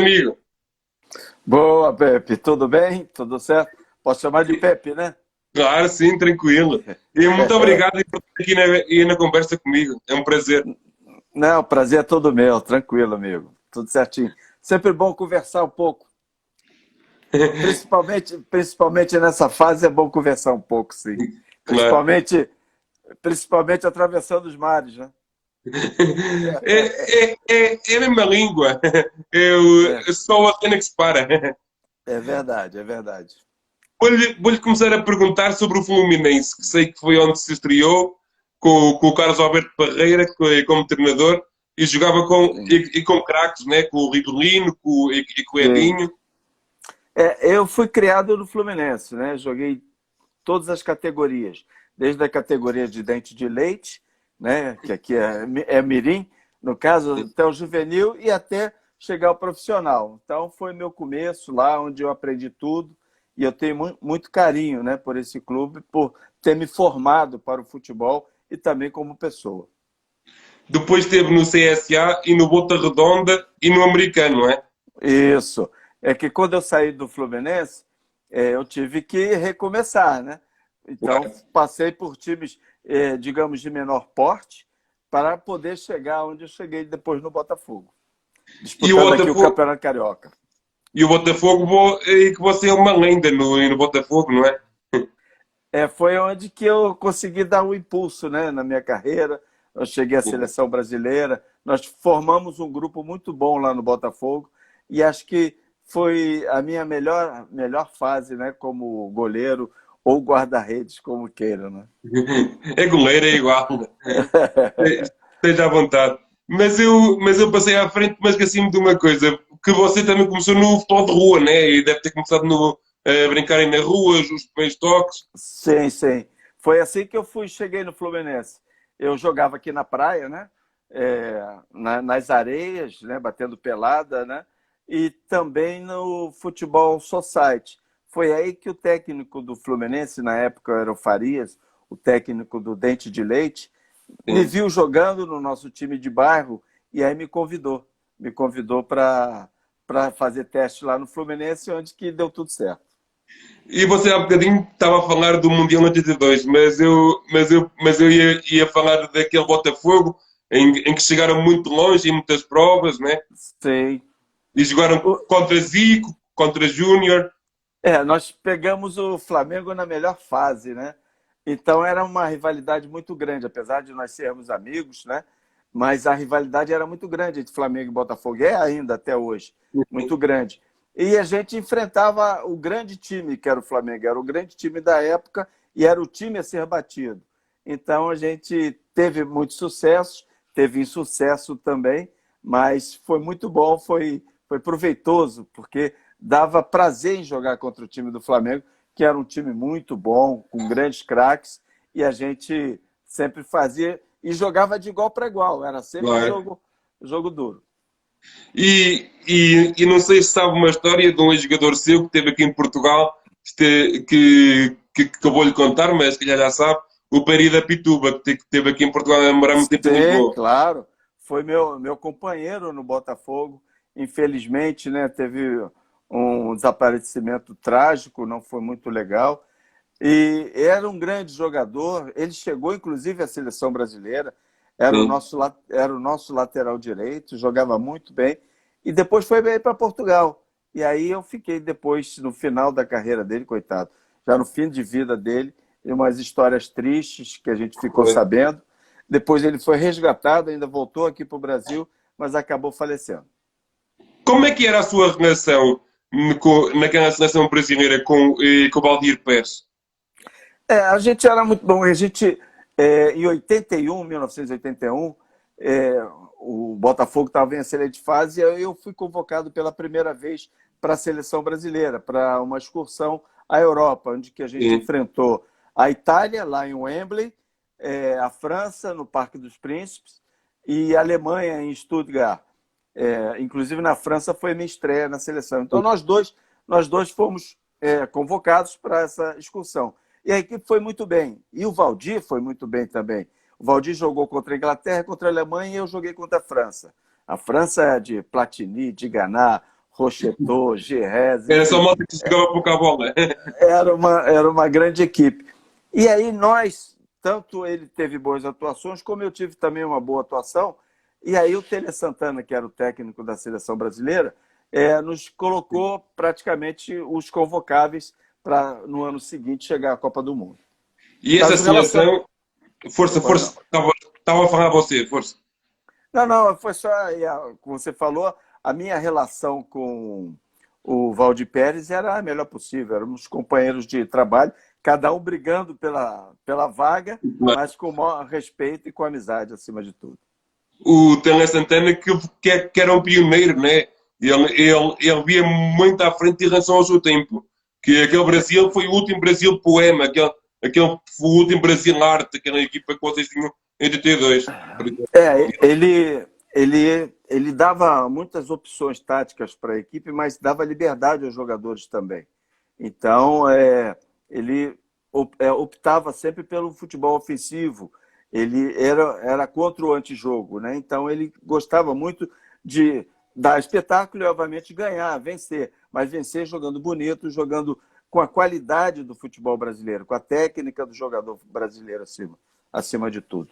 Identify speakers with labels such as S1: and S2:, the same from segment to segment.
S1: amigo?
S2: Boa, Pepe. Tudo bem? Tudo certo? Posso chamar de Pepe, né?
S1: Claro, sim, tranquilo. E muito obrigado por estar aqui na conversa comigo. É um prazer.
S2: Não, o prazer é todo meu. Tranquilo, amigo. Tudo certinho. Sempre bom conversar um pouco. Principalmente nessa fase é bom conversar um pouco, sim.
S1: Claro.
S2: Principalmente atravessando os mares, né?
S1: É a mesma língua.
S2: É,
S1: Eu só a cena que separa.
S2: é verdade, é verdade.
S1: Vou-lhe começar a perguntar sobre o Fluminense, que sei que foi onde se estreou, com o Carlos Alberto Parreira como treinador, e jogava
S2: Sim,
S1: com craques, né? Com o Ribelino com o
S2: sim.
S1: Edinho.
S2: Eu fui criado no Fluminense, né? Joguei todas as categorias, desde a categoria de dente de leite, né, que aqui é mirim, no caso, até o juvenil e até chegar ao profissional. Então, foi meu começo lá, onde eu aprendi tudo, e eu tenho muito carinho, né, por esse clube, por ter me formado para o futebol e também como pessoa.
S1: Depois esteve no CSA e no Volta Redonda e no Americano, não é?
S2: Isso. É que quando eu saí do Fluminense, eu tive que recomeçar, né? Então,
S1: Claro.
S2: passei por times, digamos, de menor porte, para poder chegar onde eu cheguei depois no Botafogo,
S1: E o
S2: disputando aqui o
S1: Botafogo,
S2: Campeonato Carioca.
S1: e o Botafogo que você é uma lenda no Botafogo, não é?
S2: Foi onde que eu consegui dar um impulso, né, na minha carreira. Eu cheguei à seleção brasileira. Nós formamos um grupo muito bom lá no Botafogo e acho que foi a minha melhor fase, né, como goleiro ou guarda-redes, como queira, né?
S1: É goleiro, é igual. Esteja à vontade. Mas eu passei à frente, mas esqueci-me de uma coisa, que você também começou no futebol de rua, né? E deve ter começado a brincarem na rua, os primeiros toques.
S2: Sim, sim. Foi assim que cheguei no Fluminense. Eu jogava aqui na praia, né? Nas areias, né? Batendo pelada, né? E também no futebol society. Foi aí que o técnico do Fluminense, na época era o Farias, o técnico do Dente de Leite, me
S1: Sim.
S2: viu jogando no nosso time de bairro e aí me convidou. Me convidou para fazer teste lá no Fluminense, onde que deu tudo certo.
S1: E você há bocadinho estava a falar do Mundial 82, mas eu ia falar daquele Botafogo em que chegaram muito longe em muitas provas, né?
S2: Sei.
S1: E jogaram contra Zico, contra Júnior.
S2: Nós pegamos o Flamengo na melhor fase, né? Então era uma rivalidade muito grande, apesar de nós sermos amigos, né? Mas a rivalidade era muito grande entre Flamengo e Botafogo, é ainda até hoje, muito grande. E a gente enfrentava o grande time que era o Flamengo, era o grande time da época e era o time a ser batido. Então a gente teve muito sucesso, teve insucesso também, mas foi muito bom, foi proveitoso, porque dava prazer em jogar contra o time do Flamengo, que era um time muito bom, com grandes craques, e a gente sempre fazia e jogava de igual para igual, era sempre
S1: Claro.
S2: jogo duro.
S1: E não sei se sabe uma história de um ex-jogador seu que esteve aqui em Portugal, que acabou-lhe contar, mas se calhar já sabe, o Peri da Pituba, que esteve aqui em Portugal a morar muito tempo em
S2: Sim,
S1: Lisboa.
S2: claro. Foi meu companheiro no Botafogo. Infelizmente, né, teve um desaparecimento trágico, não foi muito legal. E era um grande jogador. Ele chegou, inclusive, à seleção brasileira.
S1: Sim.
S2: Era o nosso lateral direito, jogava muito bem. E depois foi bem para Portugal. E aí eu fiquei depois, no final da carreira dele, coitado, já no fim de vida dele, e umas histórias tristes que a gente ficou
S1: Foi.
S2: sabendo. Depois ele foi resgatado, ainda voltou aqui para o Brasil, mas acabou falecendo.
S1: Como é que era a sua relação naquela seleção brasileira com o Valdir Pérez?
S2: A gente era muito bom. Em 81, 1981, o Botafogo estava em excelente fase e eu fui convocado pela primeira vez para a seleção brasileira, para uma excursão à Europa, onde que a gente
S1: Sim,
S2: enfrentou a Itália, lá em Wembley, a França, no Parque dos Príncipes, e a Alemanha, em Stuttgart. Inclusive, na França foi minha estreia na seleção. Então, nós dois fomos convocados para essa excursão. E a equipe foi muito bem. E o Valdir foi muito bem também. O Valdir jogou contra a Inglaterra, contra a Alemanha e eu joguei contra a França. A França é de Platini, de Ganá, Rocheteau, Gerrez,
S1: Era só
S2: enfim.
S1: malta que jogava pouca bola.
S2: Era uma grande equipe. E aí nós, tanto ele teve boas atuações, como eu tive também uma boa atuação. E aí o Tele Santana, que era o técnico da seleção brasileira, nos colocou praticamente os convocáveis para, no ano seguinte, chegar à Copa do Mundo.
S1: E essa
S2: Mas relação...
S1: seleção, força,
S2: Pois
S1: força,
S2: não.
S1: estava a falar a você, força.
S2: Não, não, foi só, como você falou, a minha relação com o Valdir Pérez era a melhor possível. Éramos companheiros de trabalho, cada um brigando pela vaga, mas com o maior respeito e com amizade acima de tudo.
S1: O Tele Santana que era um pioneiro, né? Ele via muito à frente em relação ao seu tempo. Que aquele Brasil foi o último Brasil poema, aquele foi o último Brasil arte, aquela equipa que vocês tinham em 82.
S2: Ele dava muitas opções táticas para a equipe, mas dava liberdade aos jogadores também. Então, ele optava sempre pelo futebol ofensivo. Ele era contra o antijogo, né? Então, ele gostava muito de dar espetáculo e, obviamente, ganhar, vencer. Mas vencer jogando bonito, jogando com a qualidade do futebol brasileiro, com a técnica do jogador brasileiro acima de tudo.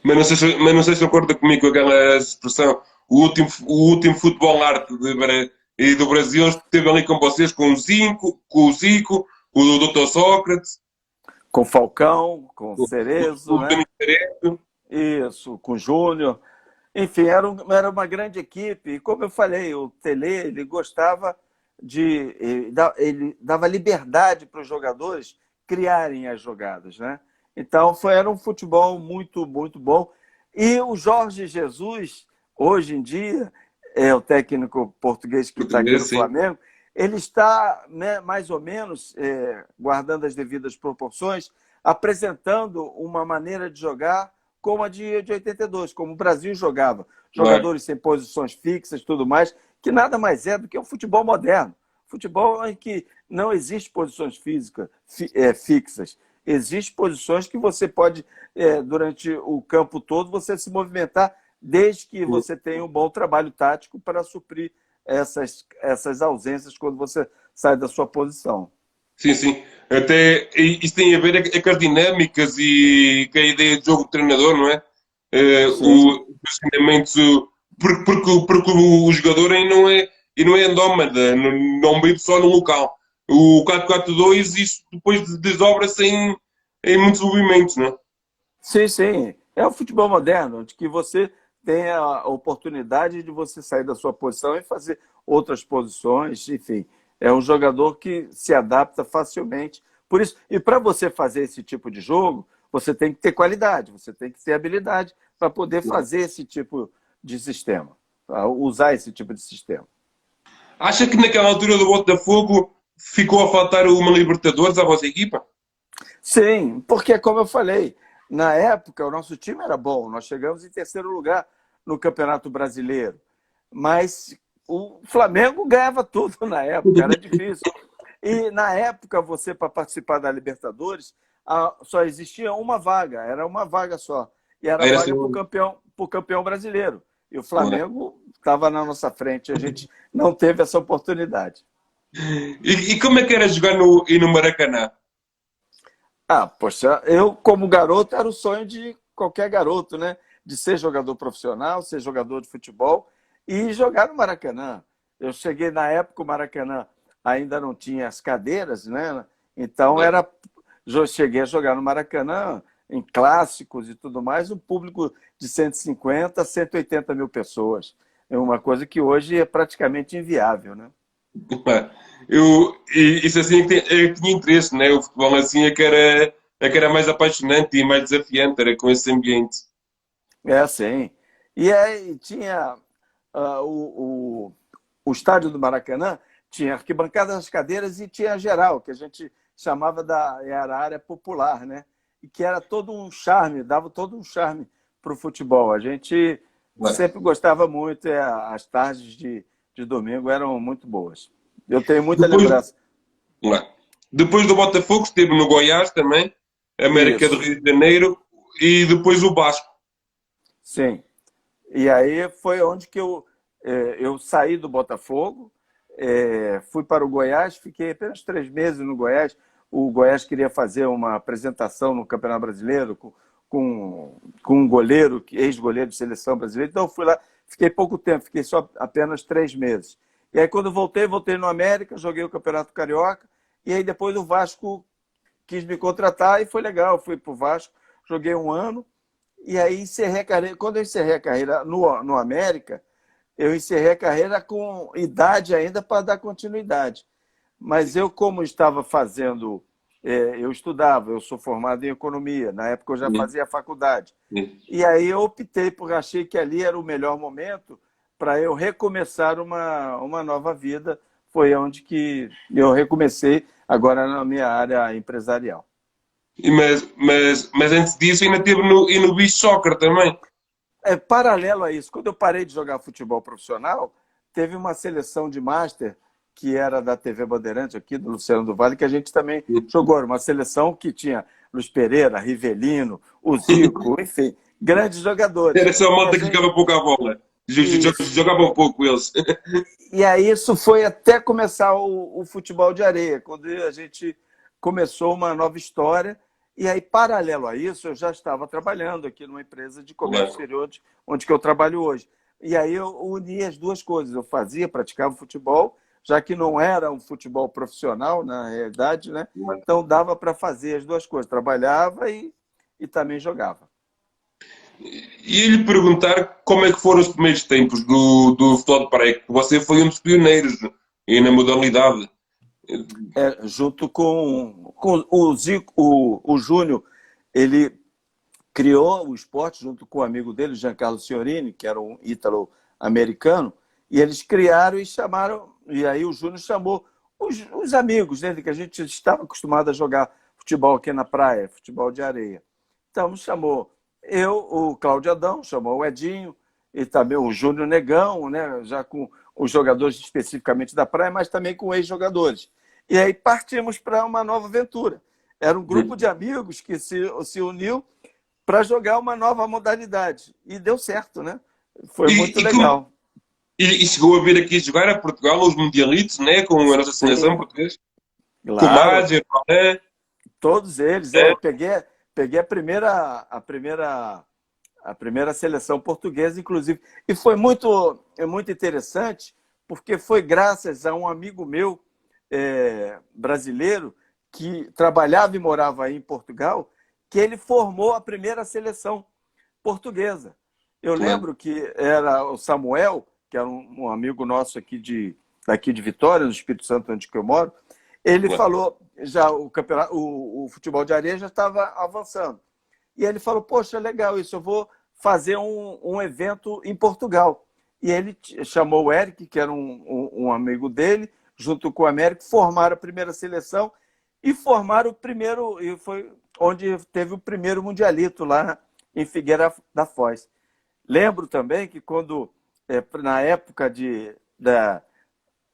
S1: Mas não sei se concorda comigo com aquela expressão. O último futebol arte e do Brasil esteve ali com vocês, com o Zico, com o Dr. Sócrates,
S2: Com Falcão, com Cerezo,
S1: o
S2: né?
S1: Dani Cerezo.
S2: Isso, com Júnior. Enfim, era uma grande equipe. E como eu falei, o Tele, ele gostava de... Ele dava liberdade para os jogadores criarem as jogadas, né? Então, era um futebol muito, muito bom. E o Jorge Jesus, hoje em dia, é o técnico português que está aqui no
S1: Sim.
S2: Flamengo, ele está, né, mais ou menos, guardando as devidas proporções, apresentando uma maneira de jogar como a de 82, como o Brasil jogava. Jogadores sem posições fixas, tudo mais, que nada mais é do que o futebol moderno. Futebol em que não existe posições fixas. Existem posições que você pode, durante o campo todo, você se movimentar, desde que você tenha um bom trabalho tático para suprir essas ausências quando você sai da sua posição.
S1: Sim, sim. Até isso tem a ver com as dinâmicas e com a ideia de jogo do treinador, não é?
S2: Sim,
S1: Os ensinamentos, porque o jogador aí não é andómada, não vive só no local. O 4-4-2, isso depois desdobra-se em muitos movimentos, não é?
S2: sim, sim. É o futebol moderno, de que você tem a oportunidade de você sair da sua posição e fazer outras posições, enfim. É um jogador que se adapta facilmente. Por isso, e para você fazer esse tipo de jogo, você tem que ter qualidade, você tem que ter habilidade para poder fazer esse tipo de sistema, pra usar esse tipo de sistema.
S1: Acha que naquela altura do Botafogo ficou a faltar uma Libertadores à vossa equipa?
S2: Sim, porque, como eu falei, na época o nosso time era bom, nós chegamos em terceiro lugar no Campeonato Brasileiro, mas o Flamengo ganhava tudo na época, era difícil. E na época, você, para participar da Libertadores, só existia uma vaga, era uma vaga só. E era a
S1: Era assim,
S2: vaga para o campeão brasileiro. E o Flamengo estava na nossa frente, a gente não teve essa oportunidade.
S1: e como é que era jogar no Maracanã?
S2: Poxa, eu, como garoto, era o sonho de qualquer garoto, né? De ser jogador profissional, ser jogador de futebol e jogar no Maracanã. Eu cheguei na época, o Maracanã ainda não tinha as cadeiras, né? Então, eu cheguei a jogar no Maracanã, em clássicos e tudo mais, um público de 150 a 180 mil pessoas. É uma coisa que hoje é praticamente inviável, né?
S1: Isso assim é que tinha interesse, né? O futebol assim é que era mais apaixonante e mais desafiante, era com esse ambiente.
S2: Sim. E aí tinha ah, o, o, o estádio do Maracanã, tinha arquibancadas, as cadeiras e tinha a geral, que a gente chamava era a área popular, né? E que era todo um charme, dava todo um charme para o futebol. A gente sempre gostava muito, as tardes de domingo eram muito boas. Eu tenho muita
S1: Depois,
S2: lembrança.
S1: depois do Botafogo, esteve no Goiás também, América do
S2: Isso,
S1: Rio de Janeiro e depois o Vasco.
S2: sim. E aí foi onde que Eu saí do Botafogo, fui para o Goiás, fiquei apenas 3 meses no Goiás. O Goiás queria fazer uma apresentação no Campeonato Brasileiro com um goleiro, ex-goleiro de seleção brasileira. Então eu fui lá, fiquei pouco tempo, fiquei só apenas 3 meses. E aí quando eu voltei no América, joguei o Campeonato Carioca, e aí depois o Vasco quis me contratar e foi legal. Eu fui para o Vasco, joguei um ano, e aí encerrei a carreira. Quando eu encerrei a carreira no América, eu encerrei a carreira com idade ainda para dar continuidade. Mas eu, como estava fazendo, eu estudava, eu sou formado em economia, na época eu já fazia faculdade. E aí eu optei, porque achei que ali era o melhor momento para eu recomeçar uma nova vida. Foi onde que eu recomecei agora na minha área empresarial.
S1: Mas antes disso ainda teve no beach soccer também.
S2: Paralelo a isso, quando eu parei de jogar futebol profissional, teve uma seleção de Master que era da TV Bandeirante aqui, do Luciano do Vale, que a gente também jogou. Era uma seleção que tinha Luiz Pereira, Rivelino, o Zico, enfim, grandes jogadores.
S1: Era só a malta que jogava pouco a bola. Jogavam pouco eles.
S2: E aí isso foi até começar o futebol de areia, quando a gente começou uma nova história. E aí, paralelo a isso, eu já estava trabalhando aqui numa empresa de comércio exterior, onde que eu trabalho hoje. E aí eu uni as duas coisas. Eu praticava futebol, já que não era um futebol profissional, na realidade, né? Então dava para fazer as duas coisas. Trabalhava e também jogava.
S1: E lhe perguntar como é que foram os primeiros tempos do futebol de praia, que você foi um dos pioneiros e na modalidade.
S2: Junto com o Zico, o Júnior, ele criou o esporte junto com o amigo dele, Giancarlo Signorini, que era um ítalo-americano, e eles criaram e chamaram, e aí o Júnior chamou os amigos, né, que a gente estava acostumado a jogar futebol aqui na praia, futebol de areia. Então chamou o Cláudio Adão, chamou o Edinho, e também o Júnior Negão, né, já com os jogadores especificamente da praia, mas também com ex-jogadores. E aí partimos para uma nova aventura. Era um grupo de amigos que se uniu para jogar uma nova modalidade. E deu certo, né? Foi muito legal.
S1: E chegou a vir aqui jogar a Portugal, os mundialitos, né? Com a nossa seleção portuguesa.
S2: Claro.
S1: Com o Mágico, né?
S2: Todos eles. Eu peguei a primeira seleção portuguesa, inclusive. E foi muito interessante, porque foi graças a um amigo meu brasileiro que trabalhava e morava aí em Portugal, que ele formou a primeira seleção portuguesa. Eu lembro que era o Samuel, que era um amigo nosso aqui daqui de Vitória, no Espírito Santo, onde eu moro. Ele falou, já o futebol de areia já estava avançando. E ele falou, poxa, legal isso, eu vou fazer um evento em Portugal. E ele chamou o Eric, que era um amigo dele, junto com o Américo, formaram a primeira seleção e formaram o primeiro, e foi onde teve o primeiro mundialito lá em Figueira da Foz. Lembro também que quando, na época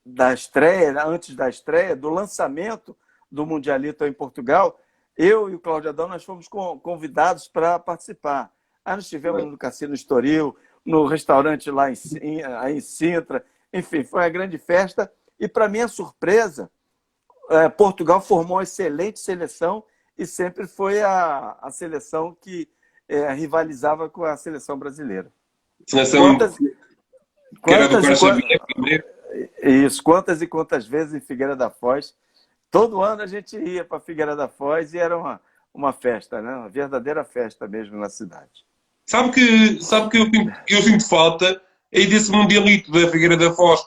S2: da estreia, antes da estreia, do lançamento do mundialito em Portugal, eu e o Cláudio Adão, nós fomos convidados para participar. Aí nós estivemos no Cassino Estoril, no restaurante lá em Sintra, enfim, foi uma grande festa. E, para minha surpresa, Portugal formou uma excelente seleção e sempre foi a seleção que rivalizava com a seleção brasileira. Quantas e quantas vezes em Figueira da Foz. Todo ano a gente ia para Figueira da Foz e era uma festa, né? Uma verdadeira festa mesmo na cidade.
S1: Sabe que eu sinto falta aí desse mundialito da Figueira da Foz.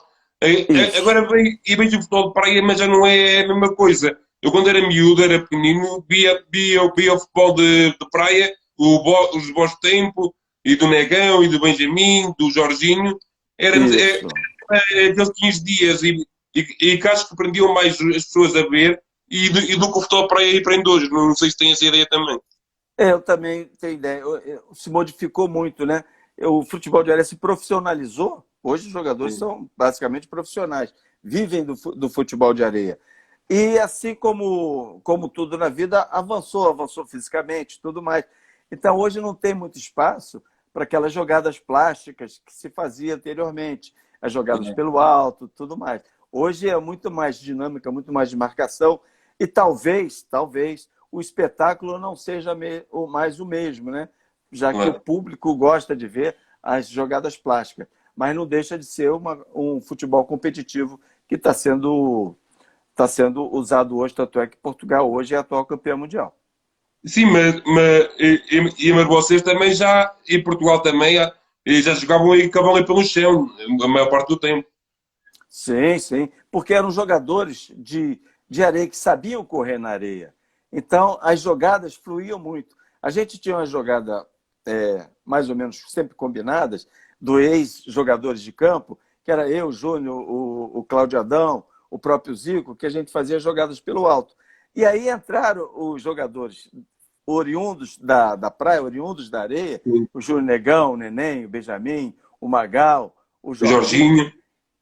S1: Agora vejo o futebol de praia, mas já não é a mesma coisa. Eu, quando era miúdo, era pequenino, via o futebol de praia, os bons tempos, e do Negão, e do Benjamin, do Jorginho. Aqueles 15 dias, e que acho que aprendiam mais as pessoas a ver, e do que o futebol de praia aí prende hoje. Não sei se tem essa ideia também.
S2: Eu também tenho ideia. Se modificou muito, né? O futebol de areia se profissionalizou. Hoje os jogadores são basicamente profissionais, vivem do futebol de areia. E assim como tudo na vida, avançou fisicamente, tudo mais. Então hoje não tem muito espaço para aquelas jogadas plásticas que se fazia anteriormente. as jogadas pelo alto, tudo mais. Hoje é muito mais dinâmica, muito mais de marcação, e talvez o espetáculo não seja mais o mesmo, né? Já que o público gosta de ver as jogadas plásticas, mas não deixa de ser um futebol competitivo que está sendo usado hoje, tanto é que Portugal hoje é a atual campeã mundial.
S1: Sim, mas vocês também já, e Portugal também, já jogavam aí com a bola pelo chão, a maior parte do tempo.
S2: Sim, sim, porque eram jogadores de areia que sabiam correr na areia. Então, as jogadas fluíam muito. A gente tinha uma jogada mais ou menos sempre combinadas, do ex-jogadores de campo, que era eu, o Júnior, o Cláudio Adão, o próprio Zico, que a gente fazia jogadas pelo alto. E aí entraram os jogadores oriundos da praia, oriundos da areia, o Júnior Negão, o Neném, o Benjamin, o Magal, o
S1: O
S2: Jorginho,
S1: Jorginho.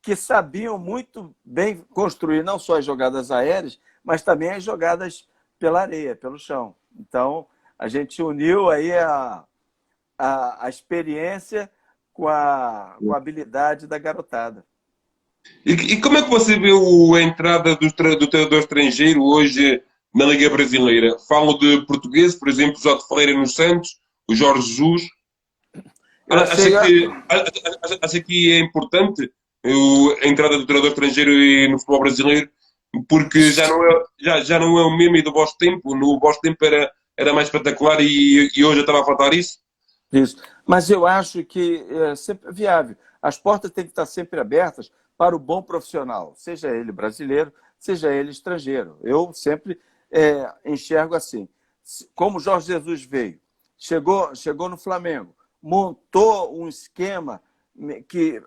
S2: que sabiam muito bem construir não só as jogadas aéreas, mas também as jogadas pela areia, pelo chão. Então, a gente uniu aí a experiência com a habilidade da garotada.
S1: E como é que você vê a entrada do treinador estrangeiro hoje na Liga Brasileira? Falam de português, por exemplo, o José Ferreira nos Santos, o Jorge Jesus.
S2: Eu achei,
S1: Acha que é importante a entrada do treinador estrangeiro no futebol brasileiro? Porque já não é o mesmo e do vosso tempo. No vosso tempo era mais espetacular e hoje estava a faltar isso?
S2: isso. Mas eu acho que é sempre viável. As portas têm que estar sempre abertas para o bom profissional, seja ele brasileiro, seja ele estrangeiro. Eu sempre enxergo assim. Como o Jorge Jesus veio, chegou no Flamengo, montou um esquema que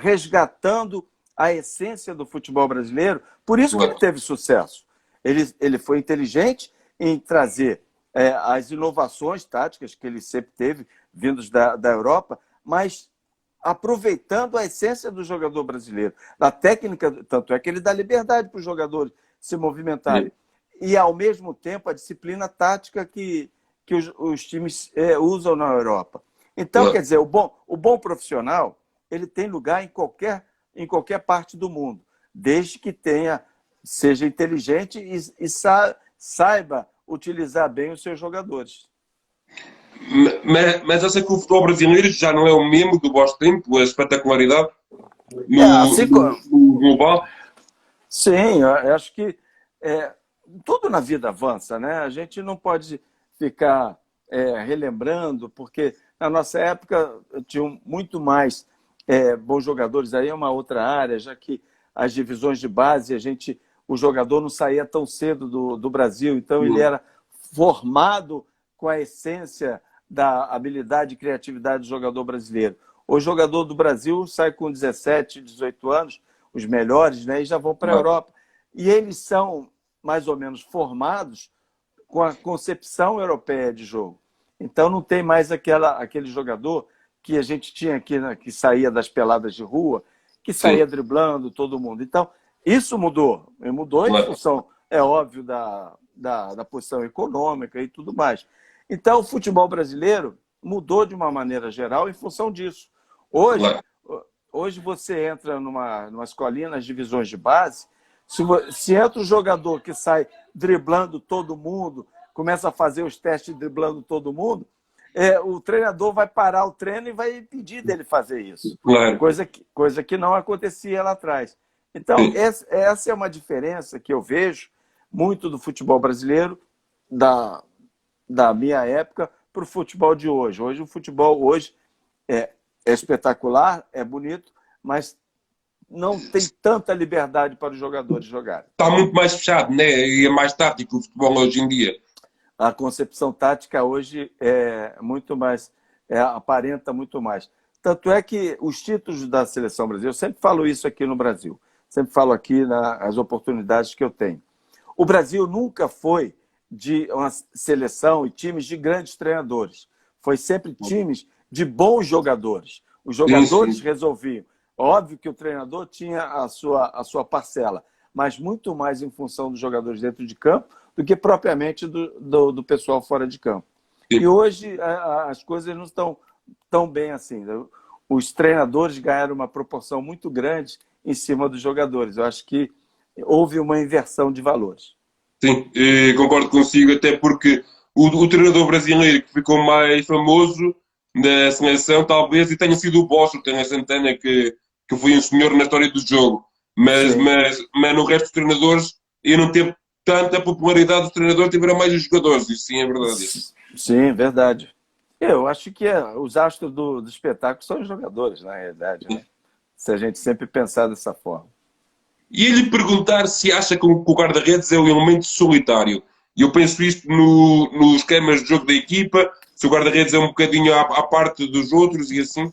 S2: resgatando a essência do futebol brasileiro, por isso que ele teve sucesso. Ele foi inteligente em trazer as inovações táticas que ele sempre teve, vindos da Europa, mas aproveitando a essência do jogador brasileiro. Da técnica, tanto é que ele dá liberdade para os jogadores se movimentarem. E, ao mesmo tempo, a disciplina tática que os times usam na Europa. Então, quer dizer, o bom profissional ele tem lugar em qualquer parte do mundo, desde que seja inteligente e saiba utilizar bem os seus jogadores.
S1: Mas acha que o futebol brasileiro já não é o mesmo do vosso tempo, a espetacularidade no global?
S2: Sim, eu acho que tudo na vida avança, né? A gente não pode ficar relembrando, porque na nossa época tinham muito mais bons jogadores, aí é uma outra área, já que as divisões de base, o jogador não saía tão cedo do Brasil, então ele era formado com a essência da habilidade e criatividade do jogador brasileiro. O jogador do Brasil sai com 17, 18 anos, os melhores, né, e já vão para a Europa. E eles são mais ou menos formados com a concepção europeia de jogo. Então não tem mais aquele jogador que a gente tinha aqui, né, que saía das peladas de rua, que saía driblando todo mundo. Então, isso mudou. E mudou em função, é óbvio, da posição econômica e tudo mais. Então, o futebol brasileiro mudou de uma maneira geral em função disso. Hoje você entra numa escolinha, nas divisões de base, se entra um jogador que sai driblando todo mundo, começa a fazer os testes driblando todo mundo, o treinador vai parar o treino e vai impedir dele fazer isso. Coisa que não acontecia lá atrás. Então, essa é uma diferença que eu vejo muito do futebol brasileiro, da minha época, para o futebol de hoje. Hoje, o futebol é espetacular, é bonito, mas não tem tanta liberdade para os jogadores jogarem.
S1: Está muito mais fechado, né? E é mais tático o futebol hoje em dia.
S2: A concepção tática hoje aparenta muito mais. Tanto é que os títulos da seleção brasileira, eu sempre falo isso aqui no Brasil, sempre falo aqui nas oportunidades que eu tenho. O Brasil nunca foi de uma seleção e times de grandes treinadores. Foi sempre times de bons jogadores. Os jogadores resolviam. Óbvio que o treinador tinha a sua parcela, mas muito mais em função dos jogadores dentro de campo do que propriamente do pessoal fora de campo. E hoje as coisas não estão tão bem assim. os treinadores ganharam uma proporção muito grande em cima dos jogadores. Eu acho que houve uma inversão de valores.
S1: Sim, concordo consigo, até porque o treinador brasileiro que ficou mais famoso na seleção, talvez, e tenha sido o Bosz, o Tênis Santana, que foi um senhor na história do jogo.
S2: Sim,
S1: Mas no resto dos treinadores, eu não teve tanta popularidade dos treinadores, tiveram mais os jogadores, isso sim é verdade.
S2: sim, verdade. Eu acho que os astros do espetáculo são os jogadores, na realidade, né? Se a gente sempre pensar dessa forma.
S1: E ele perguntar se acha que o guarda-redes é um elemento solitário. E eu penso isto nos esquemas de jogo da equipa, se o guarda-redes é um bocadinho à parte dos outros e assim.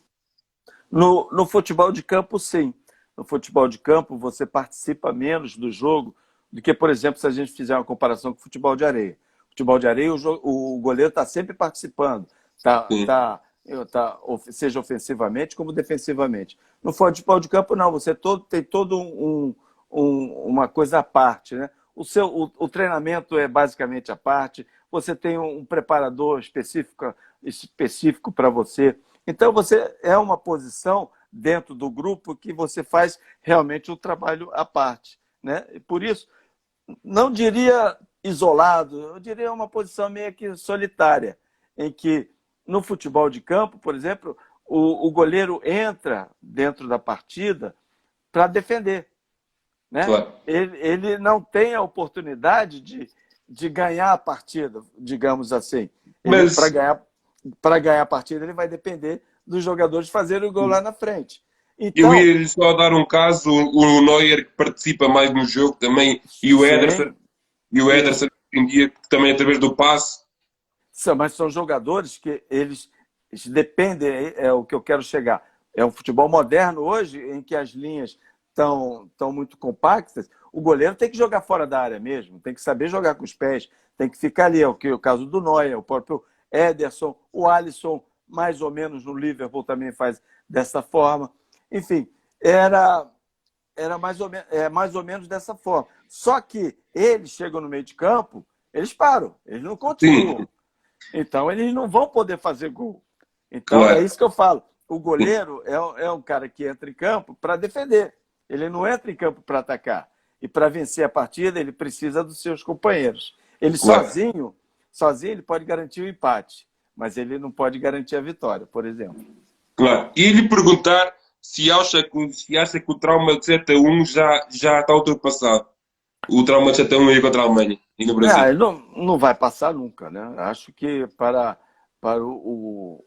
S2: No futebol de campo, sim. No futebol de campo, você participa menos do jogo do que, por exemplo, se a gente fizer uma comparação com o futebol de areia. Futebol de areia, o goleiro está sempre participando,
S1: Sim,
S2: seja ofensivamente como defensivamente. No futebol de campo, não. Você tem todo uma coisa à parte, né? O treinamento é basicamente à parte. Você tem um preparador específico para você. Então, você é uma posição dentro do grupo que você faz realmente um trabalho à parte, né? E por isso, não diria isolado, eu diria uma posição meio que solitária, em que no futebol de campo, por exemplo, o goleiro entra dentro da partida para defender, né?
S1: claro.
S2: Ele não tem a oportunidade de ganhar a partida, digamos assim. Ele
S1: Mas
S2: para ganhar a partida, ele vai depender dos jogadores fazerem o gol lá na frente.
S1: eu
S2: Então,
S1: ia só dar um caso, o Neuer que participa mais no jogo também,
S2: sim,
S1: e o Ederson
S2: isso.
S1: hoje em dia também através do passe.
S2: Mas são jogadores que eles dependem, é o que eu quero chegar. É um futebol moderno hoje, em que as linhas estão muito compactas. O goleiro tem que jogar fora da área mesmo, tem que saber jogar com os pés, tem que ficar ali. É o caso do Neuer, o próprio Ederson, o Alisson, mais ou menos no Liverpool também faz dessa forma. Enfim, era mais ou menos dessa forma. Só que eles chegam no meio de campo, eles param, eles não
S1: Sim,
S2: continuam. Então, eles não vão poder fazer gol. Então, é
S1: claro.
S2: isso que eu falo. O goleiro é um cara que entra em campo para defender. Ele não entra em campo para atacar. E para vencer a partida, ele precisa dos seus companheiros. Ele
S1: Claro,
S2: sozinho ele pode garantir o empate, mas ele não pode garantir a vitória, por exemplo.
S1: claro. E lhe perguntar se acha que o trauma de 7-1 já está ultrapassado. O trauma de 7-1 aí contra a Alemanha e no
S2: Ah,
S1: Brasil.
S2: ele não vai passar nunca, né? Acho que para o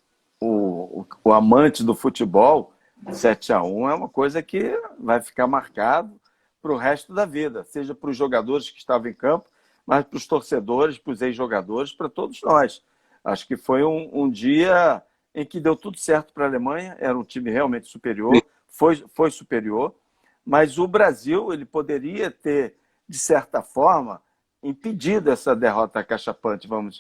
S2: amante do futebol, 7-1 é uma coisa que vai ficar marcado para o resto da vida, seja para os jogadores que estavam em campo, mas para os torcedores, para os ex-jogadores, para todos nós. Acho que foi um dia em que deu tudo certo para a Alemanha, era um time realmente superior, foi superior, mas o Brasil ele poderia ter, de certa forma, impedido essa derrota cachapante,
S1: Claro.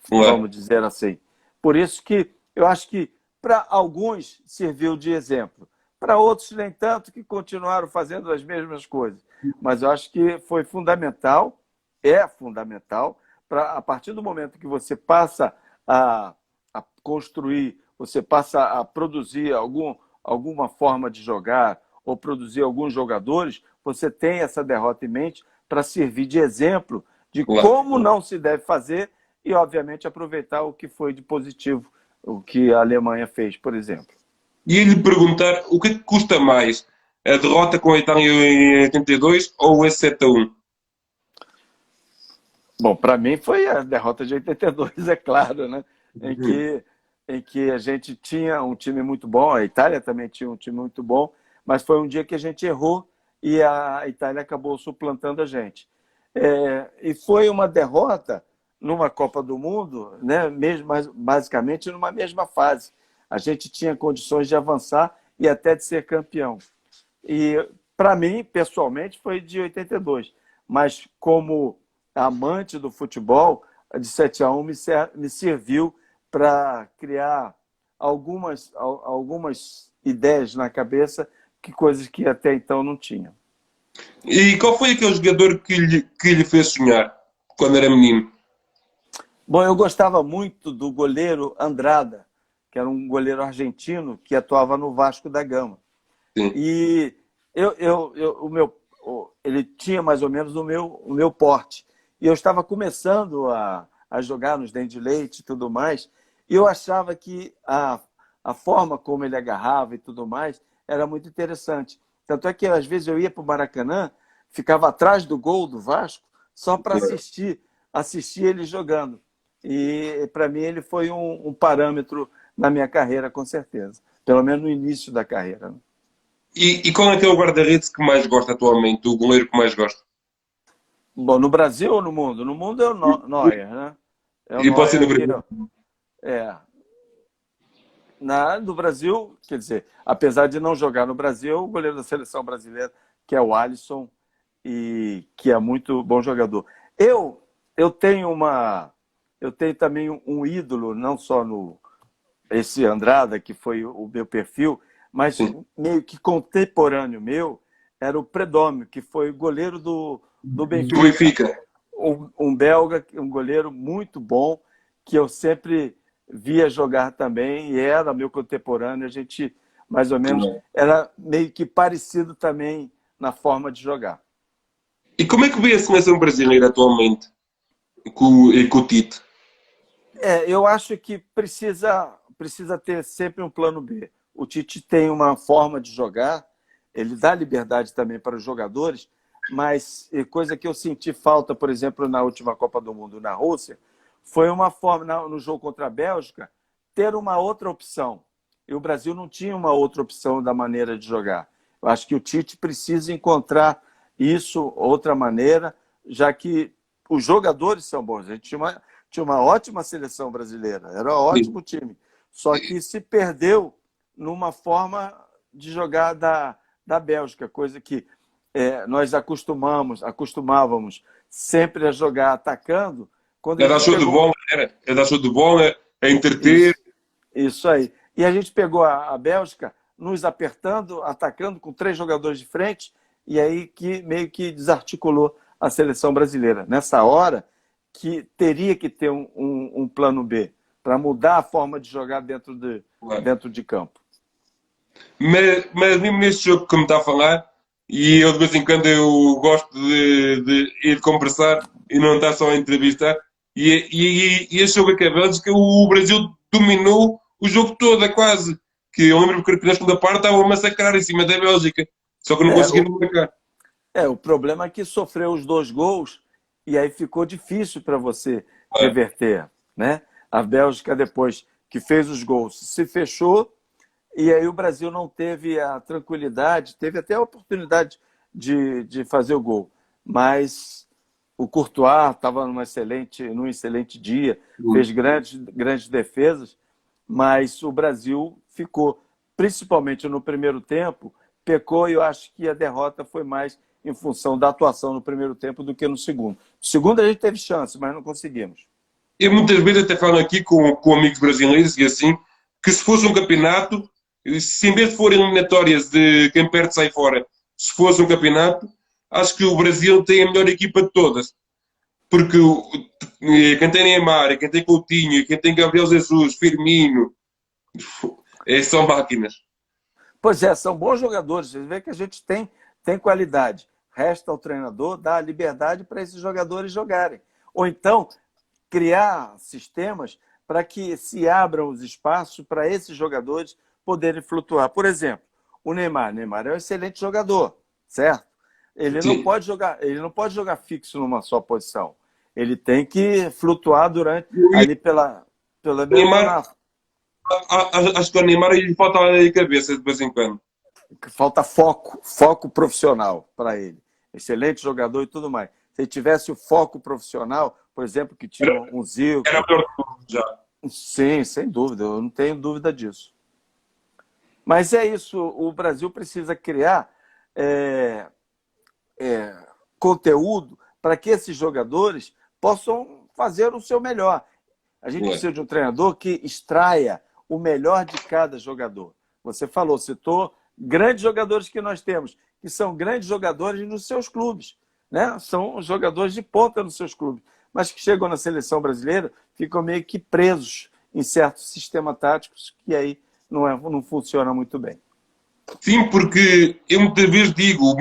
S2: vamos dizer assim. Por isso que eu acho que para alguns serviu de exemplo, para outros nem tanto, que continuaram fazendo as mesmas coisas. Mas eu acho que foi fundamental, é fundamental, para a partir do momento que você passa a construir, você passa a produzir alguma forma de jogar ou produzir alguns jogadores, você tem essa derrota em mente para servir de exemplo de
S1: Claro.
S2: como não se deve fazer e, obviamente, aproveitar o que foi de positivo, o que a Alemanha fez, por exemplo.
S1: E lhe perguntar o que é que custa mais? A derrota com a Itália em 82 ou esse 7-1?
S2: Bom, para mim foi a derrota de 82, é claro, né? Em que, em que a gente tinha um time muito bom, a Itália também tinha um time muito bom, mas foi um dia que a gente errou e a Itália acabou suplantando a gente. E foi uma derrota numa Copa do Mundo, né? Mesmo, basicamente numa mesma fase. A gente tinha condições de avançar e até de ser campeão. E, para mim, pessoalmente, foi de 82. Mas, como amante do futebol, a de 7-1 me serviu para criar algumas ideias na cabeça, que coisas que até então não tinha.
S1: E qual foi aquele jogador que lhe fez sonhar quando era menino?
S2: Bom, eu gostava muito do goleiro Andrada, que era um goleiro argentino que atuava no Vasco da Gama.
S1: Sim.
S2: E ele tinha mais ou menos o meu porte. E eu estava começando a jogar nos dentes de leite e tudo mais, e eu achava que a forma como ele agarrava e tudo mais era muito interessante. Tanto é que, às vezes, eu ia para o Maracanã, ficava atrás do gol do Vasco, só para assistir ele jogando. E, para mim, ele foi um parâmetro na minha carreira, com certeza. Pelo menos no início da carreira. Né?
S1: E qual é que é o guarda-redes que mais gosta atualmente? O goleiro que mais gosta?
S2: Bom, no Brasil ou no mundo? No mundo é o Neuer, né? É o
S1: E pode ser no
S2: Neuer
S1: Brasil?
S2: no Brasil, quer dizer, apesar de não jogar no Brasil, o goleiro da seleção brasileira, que é o Alisson, e que é muito bom jogador. Eu tenho também um ídolo, não só no esse Andrada, que foi o meu perfil, mas
S1: Sim.
S2: meio que contemporâneo meu, era o Predómio, que foi o goleiro do
S1: Do
S2: Benfica.
S1: Benfica.
S2: Um belga, um goleiro muito bom, que eu sempre via jogar também, e era meu contemporâneo. A gente, mais ou menos, era meio que parecido também na forma de jogar.
S1: E como é que vê a seleção brasileira atualmente com o Tite?
S2: Eu acho que precisa ter sempre um plano B. O Tite tem uma forma de jogar, ele dá liberdade também para os jogadores, mas coisa que eu senti falta, por exemplo, na última Copa do Mundo na Rússia, foi uma forma, no jogo contra a Bélgica, ter uma outra opção. E o Brasil não tinha uma outra opção da maneira de jogar. Eu acho que o Tite precisa encontrar isso, outra maneira, já que os jogadores são bons. A gente tinha uma ótima seleção brasileira, era um ótimo time. Só que se perdeu numa forma de jogar da Bélgica, coisa que nós acostumávamos sempre a jogar atacando. Quando a
S1: É dar
S2: gente
S1: show de
S2: pegou
S1: bola, era. É dar show de bola, é entreter.
S2: isso aí. E a gente pegou a Bélgica nos apertando, atacando com 3 jogadores de frente, e aí que meio que desarticulou a seleção brasileira. Nessa hora que teria que ter um plano B para mudar a forma de jogar dentro de campo.
S1: Mas mesmo neste jogo que me está a falar, e eu de vez em quando eu gosto de ir conversar e não estar só a entrevistar, e este jogo aqui a Bélgica, o Brasil dominou o jogo todo, é quase. Que eu lembro que na segunda parte estava a massacrar em cima da Bélgica, só que não
S2: É,
S1: conseguiram marcar.
S2: o problema é que sofreu os 2 gols e aí ficou difícil para você
S1: É,
S2: reverter. Né? A Bélgica, depois que fez os gols, se fechou. E aí o Brasil não teve a tranquilidade, teve até a oportunidade de fazer o gol. Mas o Courtois estava num excelente dia, fez grandes defesas, mas o Brasil ficou, principalmente no primeiro tempo, pecou, e eu acho que a derrota foi mais em função da atuação no primeiro tempo do que no segundo. No segundo a gente teve chance, mas não conseguimos.
S1: eu muitas vezes até falo aqui com amigos brasileiros e assim, que se fosse um campeonato, se em vez de forem eliminatórias de quem perde sai fora, se fosse um campeonato, acho que o Brasil tem a melhor equipa de todas. Porque quem tem Neymar, quem tem Coutinho, quem tem Gabriel Jesus, Firmino, são máquinas.
S2: Pois é, são bons jogadores. Você vê que a gente tem qualidade. Resta ao treinador dar liberdade para esses jogadores jogarem. Ou então, criar sistemas para que se abram os espaços para esses jogadores poderem flutuar. Por exemplo, o Neymar. Neymar é um excelente jogador, certo? Ele não
S1: Sim.
S2: pode jogar fixo numa só posição. Ele tem que flutuar ali pela
S1: Neymar, acho que o Neymar lhe falta a cabeça de vez em quando.
S2: falta foco profissional para ele. Excelente jogador e tudo mais. Se ele tivesse o foco profissional, por exemplo, que tinha um Zico.
S1: Era melhor que tudo já.
S2: Sim, sem dúvida, eu não tenho dúvida disso. Mas é isso, o Brasil precisa criar conteúdo para que esses jogadores possam fazer o seu melhor. A gente precisa de um treinador que extraia o melhor de cada jogador. Você citou grandes jogadores que nós temos, que são grandes jogadores nos seus clubes, né? São jogadores de ponta nos seus clubes, mas que chegam na seleção brasileira, ficam meio que presos em certos sistemas táticos que aí não funciona muito bem.
S1: Sim, porque eu muitas vezes digo,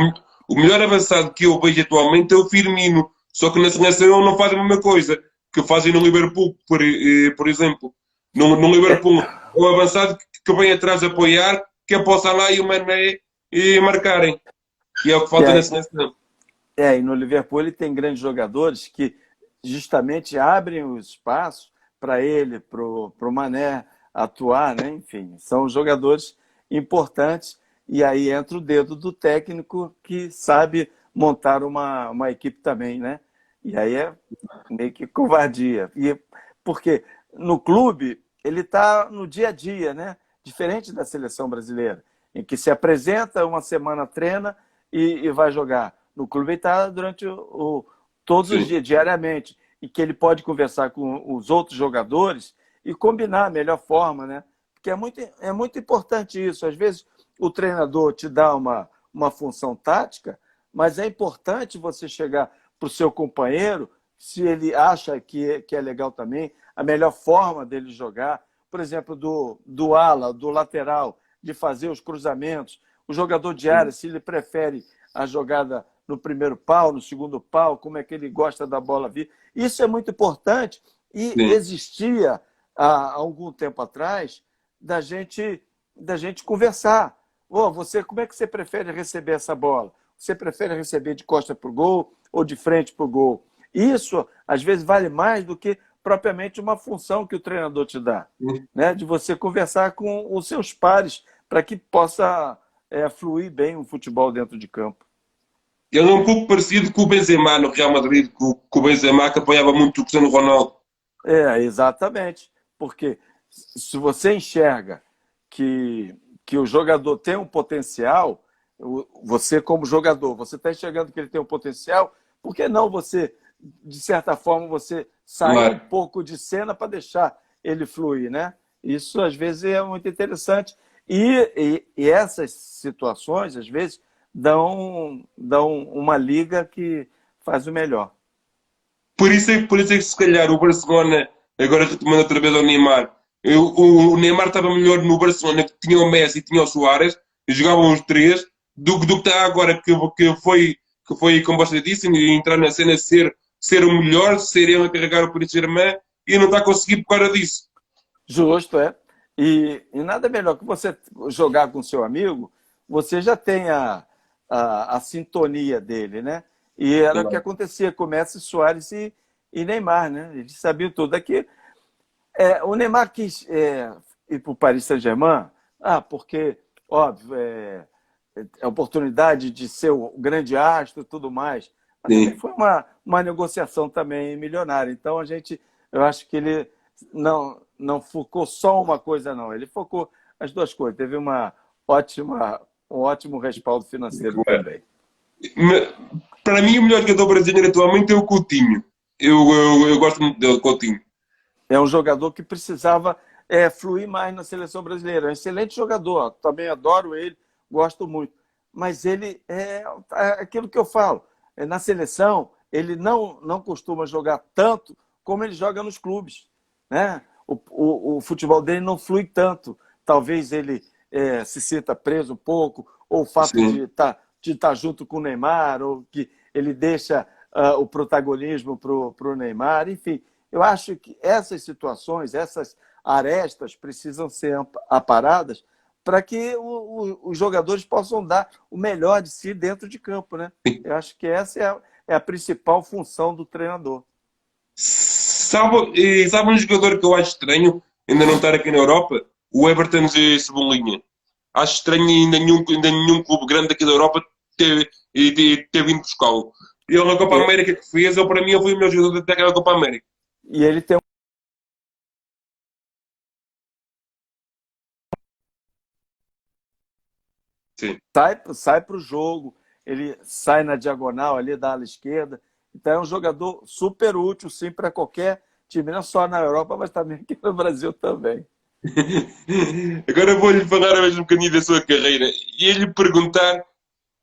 S1: o melhor avançado que eu vejo atualmente é o Firmino. Só que na seleção ele não faz a mesma coisa que fazem no Liverpool, por exemplo. No Liverpool, o avançado que vem atrás apoiar, que é para o Salah e o Mané marcarem. E é o que
S2: E
S1: falta na
S2: aí,
S1: seleção.
S2: e no Liverpool ele tem grandes jogadores que justamente abrem o espaço para ele, para o Mané atuar, né? Enfim, são jogadores importantes e aí entra o dedo do técnico que sabe montar uma equipe também, né? E aí é meio que covardia. Porque no clube ele está no dia a dia, né? Diferente da seleção brasileira, em que se apresenta uma semana, treina e vai jogar. No clube ele está durante todos os
S1: Sim,
S2: dias, diariamente, e que ele pode conversar com os outros jogadores e combinar a melhor forma, né? Porque é muito importante isso. Às vezes o treinador te dá uma função tática, mas é importante você chegar para o seu companheiro, se ele acha que é legal também, a melhor forma dele jogar. Por exemplo, do ala, do lateral, de fazer os cruzamentos. O jogador de área, se ele prefere a jogada no primeiro pau, no segundo pau, como é que ele gosta da bola vir. Isso é muito importante e
S1: sim.
S2: existia há algum tempo atrás da gente conversar. Oh, você, como é que você prefere receber essa bola? Você prefere receber de costa para o gol ou de frente para o gol? Isso, às vezes, vale mais do que propriamente uma função que o treinador te dá, né? De você conversar com os seus pares para que possa fluir bem o futebol dentro de campo.
S1: Ele é um pouco parecido com o Benzema no Real Madrid, com o Benzema que apoiava muito o Cristiano Ronaldo.
S2: Exatamente. Porque se você enxerga que o jogador tem um potencial, você como jogador, você está enxergando que ele tem um potencial, por que não você, de certa forma, você sair um
S1: Claro.
S2: pouco de cena para deixar ele fluir, né? Isso, às vezes, é muito interessante. E essas situações, às vezes, dão uma liga que faz o melhor.
S1: Por isso é que se calhar o Barcelona, agora retomando outra vez ao Neymar, o Neymar estava melhor no Barcelona, que tinha o Messi e tinha o Suárez, e jogavam os três, do que está agora, que foi, como você disse, entrar na cena, ser o melhor, ser ele a carregar o Paris Saint-Germain, e não está a conseguir por causa disso.
S2: Justo, é. E nada melhor que você jogar com seu amigo, você já tem a sintonia dele, né? E era o que
S1: Claro.
S2: acontecia com Messi, Suárez e Neymar, né? Eles sabiam tudo. Aqui, o Neymar quis ir para o Paris Saint-Germain, porque, óbvio, a oportunidade de ser o grande astro e tudo mais, mas também
S1: Sim.
S2: foi uma negociação também milionária. Então, eu acho que ele não focou só uma coisa, não. Ele focou as duas coisas. Teve um ótimo respaldo financeiro
S1: Claro.
S2: também.
S1: Para mim, o melhor jogador brasileiro atualmente é o Coutinho. Eu gosto muito dele, Coutinho.
S2: É um jogador que precisava fluir mais na seleção brasileira. É um excelente jogador. Também adoro ele, gosto muito. Mas ele é aquilo que eu falo. Na seleção, ele não costuma jogar tanto como ele joga nos clubes, né? O futebol dele não flui tanto. Talvez ele se sinta preso um pouco, ou o fato
S1: Sim.
S2: de estar junto com o Neymar, ou que ele deixa o protagonismo para o Neymar. Enfim, eu acho que essas situações, essas arestas precisam ser aparadas para que os jogadores possam dar o melhor de si dentro de campo, né? Eu acho que essa é a principal função do treinador.
S1: Sabe um jogador que eu acho estranho ainda não estar aqui na Europa? O Everton de Cebolinha. Acho estranho ainda nenhum clube grande aqui da Europa ter vindo buscá-lo. Ele na Copa
S2: E,
S1: América que fez, para mim, ele foi o melhor jogador daquela Copa América.
S2: e ele tem
S1: Sim.
S2: sai para o jogo, ele sai na diagonal ali da ala esquerda. Então é um jogador super útil, sim, para qualquer time, não só na Europa, mas também aqui no Brasil também.
S1: Agora vou-lhe falar mais um bocadinho da sua carreira e lhe perguntar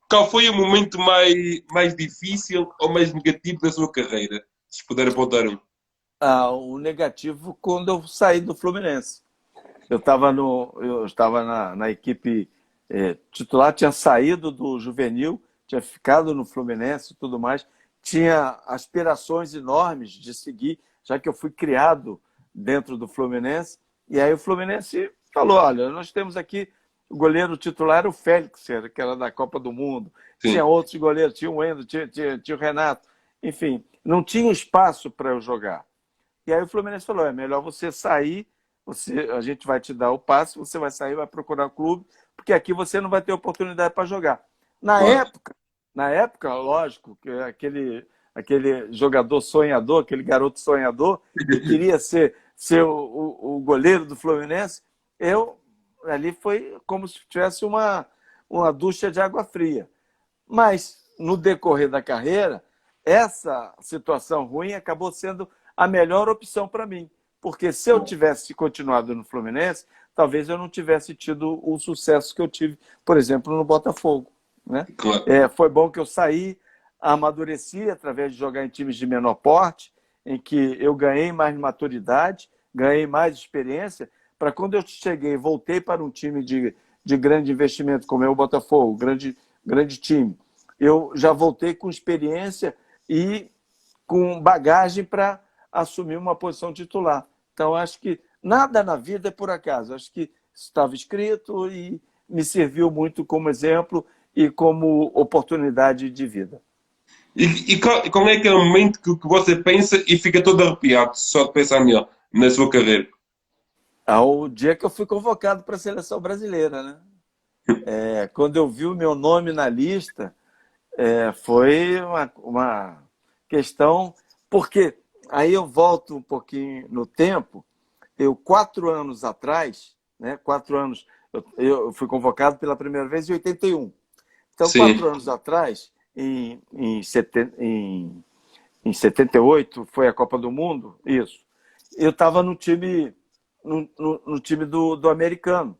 S1: qual foi o momento mais difícil ou mais negativo da sua carreira, se puder apontar um.
S2: O negativo quando eu saí do Fluminense. Eu estava na equipe titular, tinha saído do juvenil, tinha ficado no Fluminense e tudo mais, tinha aspirações enormes de seguir, já que eu fui criado dentro do Fluminense. E aí o Fluminense falou: olha, nós temos aqui o goleiro titular, era o Félix, que era da Copa do Mundo. Tinha
S1: Sim,
S2: outros goleiros, tinha o Wendel, tinha o Renato. Enfim, não tinha espaço para eu jogar. E aí o Fluminense falou: é melhor você sair, a gente vai te dar o passe, você vai sair, vai procurar o clube, porque aqui você não vai ter oportunidade para jogar. Na
S1: claro.
S2: época, na época, lógico, que aquele jogador sonhador, aquele garoto sonhador, que queria ser o goleiro do Fluminense, ali foi como se tivesse uma ducha de água fria. Mas, no decorrer da carreira, essa situação ruim acabou sendo a melhor opção para mim. Porque se eu tivesse continuado no Fluminense, talvez eu não tivesse tido o sucesso que eu tive, por exemplo, no Botafogo. Né?
S1: Claro.
S2: Foi bom que eu saí, amadureci através de jogar em times de menor porte, em que eu ganhei mais maturidade, ganhei mais experiência, para quando eu cheguei, voltei para um time de grande investimento, como é o Botafogo, grande time. Eu já voltei com experiência e com bagagem para assumir uma posição titular. Então, acho que nada na vida é por acaso. Acho que estava escrito e me serviu muito como exemplo e como oportunidade de vida.
S1: Qual é aquele momento que você pensa e fica todo arrepiado só de pensar nele, na sua carreira?
S2: Ao dia que eu fui convocado para a seleção brasileira, né? Quando eu vi o meu nome na lista, foi uma questão, porque aí eu volto um pouquinho no tempo. 4 anos atrás, né, 4 anos, eu fui convocado pela primeira vez em 81. Então,
S1: Sim,
S2: 4 anos atrás, em 78, foi a Copa do Mundo, isso. Eu estava no time, no time do americano.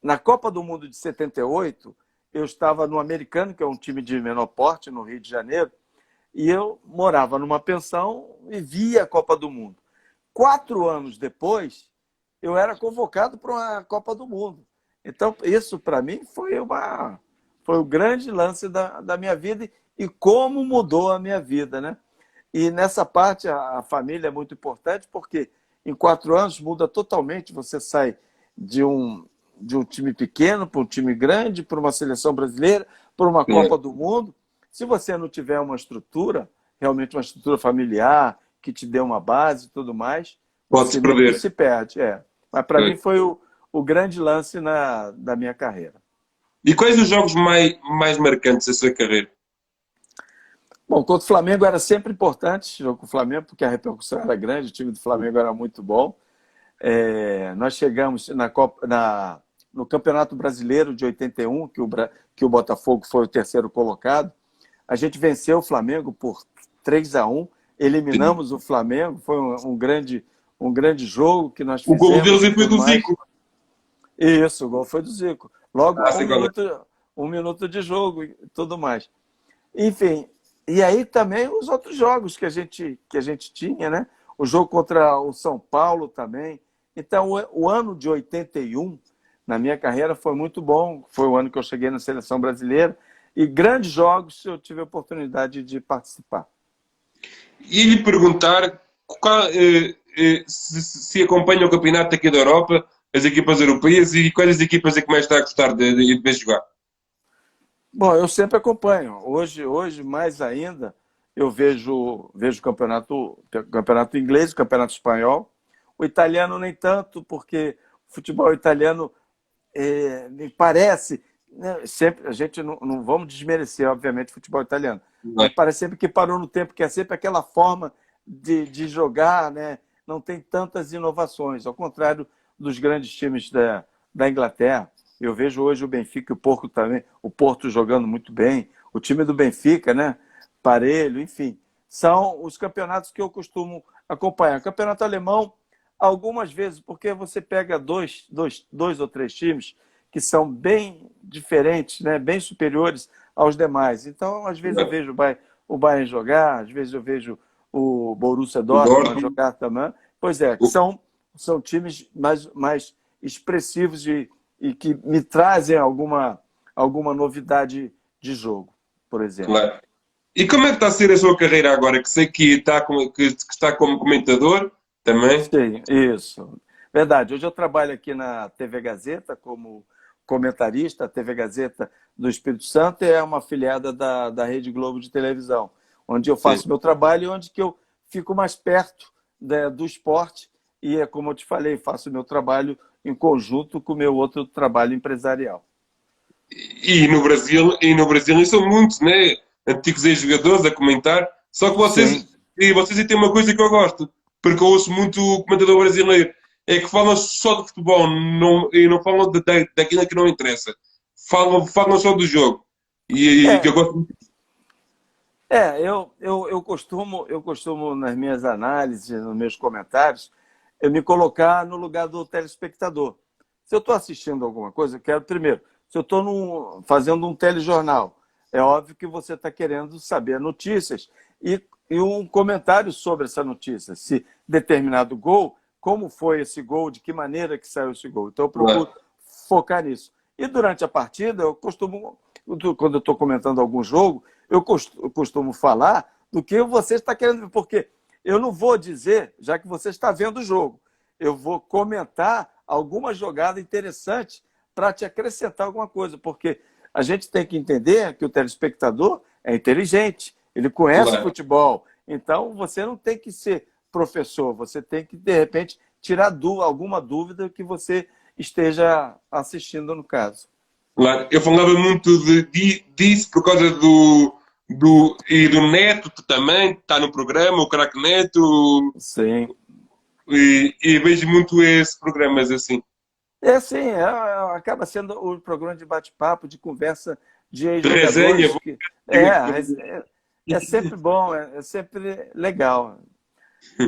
S2: Na Copa do Mundo de 78, eu estava no americano, que é um time de menor porte, no Rio de Janeiro, e eu morava numa pensão e via a Copa do Mundo. 4 anos depois, eu era convocado para uma Copa do Mundo. Então, isso para mim foi o grande lance da minha vida e como mudou a minha vida, né? E nessa parte a família é muito importante porque em 4 anos muda totalmente. Você sai de um time pequeno para um time grande, para uma seleção brasileira, para uma Copa
S1: claro.
S2: do Mundo. Se você não tiver uma estrutura, realmente uma estrutura familiar, que te dê uma base e tudo mais,
S1: Pode-se
S2: muito
S1: perder.
S2: se perde. Mas para mim foi o grande lance da minha carreira.
S1: E quais os jogos mais marcantes da sua carreira?
S2: Bom, contra o Flamengo era sempre importante esse jogo com o Flamengo, porque a repercussão era grande, o time do Flamengo era muito bom. Nós chegamos no Campeonato Brasileiro de 81, que o Botafogo foi o terceiro colocado. A gente venceu o Flamengo por 3-1,
S1: Sim.
S2: eliminamos o Flamengo, foi um grande jogo que nós
S1: O gol
S2: fizemos
S1: deles
S2: e
S1: foi
S2: tudo
S1: do
S2: mais.
S1: Zico.
S2: Isso, o gol foi do Zico. Logo
S1: Ah,
S2: com
S1: sei qual é.
S2: 1 minuto de jogo e tudo mais. Enfim, e aí também os outros jogos que a gente tinha, né? O jogo contra o São Paulo também. Então, o ano de 81, na minha carreira, foi muito bom. Foi o ano que eu cheguei na seleção brasileira. E grandes jogos eu tive a oportunidade de participar.
S1: E lhe perguntar se acompanha o campeonato aqui da Europa, as equipas europeias e quais as equipas é que mais está a gostar de ver jogar.
S2: Bom, eu sempre acompanho. Hoje mais ainda, eu vejo o campeonato inglês, o campeonato espanhol. O italiano nem tanto, porque o futebol italiano me parece, né, sempre, a gente não vamos desmerecer, obviamente, o futebol italiano, mas parece sempre que parou no tempo, que é sempre aquela forma de jogar, né? Não tem tantas inovações, ao contrário dos grandes times da Inglaterra. Eu vejo hoje o Benfica e o Porto também, o Porto jogando muito bem, o time do Benfica, né? Parelho, enfim. São os campeonatos que eu costumo acompanhar. O campeonato alemão, algumas vezes, porque você pega dois ou três times que são bem diferentes, né? Bem superiores aos demais. Então, às vezes eu vejo o Bayern jogar, às vezes eu vejo o Borussia
S1: O
S2: Dortmund a
S1: Dortmund.
S2: jogar também. Pois é,
S1: O-
S2: são times mais expressivos e que me trazem alguma novidade de jogo, por exemplo.
S1: Claro. E como é que está a ser a sua carreira agora? Que sei que que está como comentador também.
S2: Sim, isso. Verdade. Hoje eu trabalho aqui na TV Gazeta como comentarista. A TV Gazeta do Espírito Santo é uma afiliada da Rede Globo de televisão, onde eu
S1: Sim.
S2: faço meu trabalho e onde que eu fico mais perto, né, do esporte. E é como eu te falei, faço meu trabalho em conjunto com o meu outro trabalho empresarial.
S1: E no Brasil isso são muitos, né? Antigos ex-jogadores a comentar. Só que
S2: Sim.
S1: vocês têm uma coisa que eu gosto, porque eu ouço muito o comentador brasileiro, é que falam só de futebol e não falam daquilo que não interessa. Falam só do jogo. E que eu
S2: É,
S1: gosto muito.
S2: eu costumo, nas minhas análises, nos meus comentários, eu me colocar no lugar do telespectador. Se eu estou assistindo alguma coisa, eu quero primeiro, se eu estou fazendo um telejornal, é óbvio que você está querendo saber notícias e um comentário sobre essa notícia. Se determinado gol, como foi esse gol, de que maneira que saiu esse gol. Então eu procuro focar nisso. E durante a partida, quando eu estou comentando algum jogo, eu costumo falar do que você está querendo ver, porque eu não vou dizer, já que você está vendo o jogo, eu vou comentar alguma jogada interessante para te acrescentar alguma coisa, porque a gente tem que entender que o telespectador é inteligente, ele conhece
S1: Claro.
S2: futebol, então você não tem que ser professor, você tem que, de repente, tirar alguma dúvida que você esteja assistindo no caso.
S1: Claro. Eu falava muito disso por causa do Neto também, está no programa, o craque Neto,
S2: Sim.
S1: e vejo muito esses programas assim.
S2: É assim, acaba sendo o programa de bate-papo, de conversa de
S1: De resenha,
S2: ex-jogadores
S1: vou
S2: que
S1: dizer.
S2: é sempre bom, é sempre legal.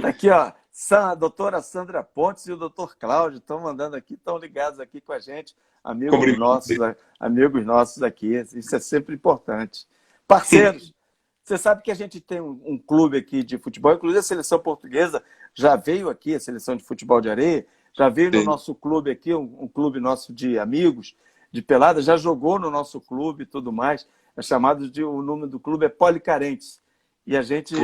S2: Tá aqui, ó, a doutora Sandra Pontes e o doutor Cláudio estão mandando aqui, estão ligados aqui com a gente,
S1: Cumprimento.
S2: amigos nossos aqui, isso é sempre importante. Parceiros, você sabe que a gente tem um clube aqui de futebol, inclusive a seleção portuguesa já veio aqui, a seleção de futebol de areia, já veio no
S1: Sim.
S2: nosso clube aqui, um clube nosso de amigos, de pelada, já jogou no nosso clube e tudo mais. É chamado o nome do clube é Policarentes. E a gente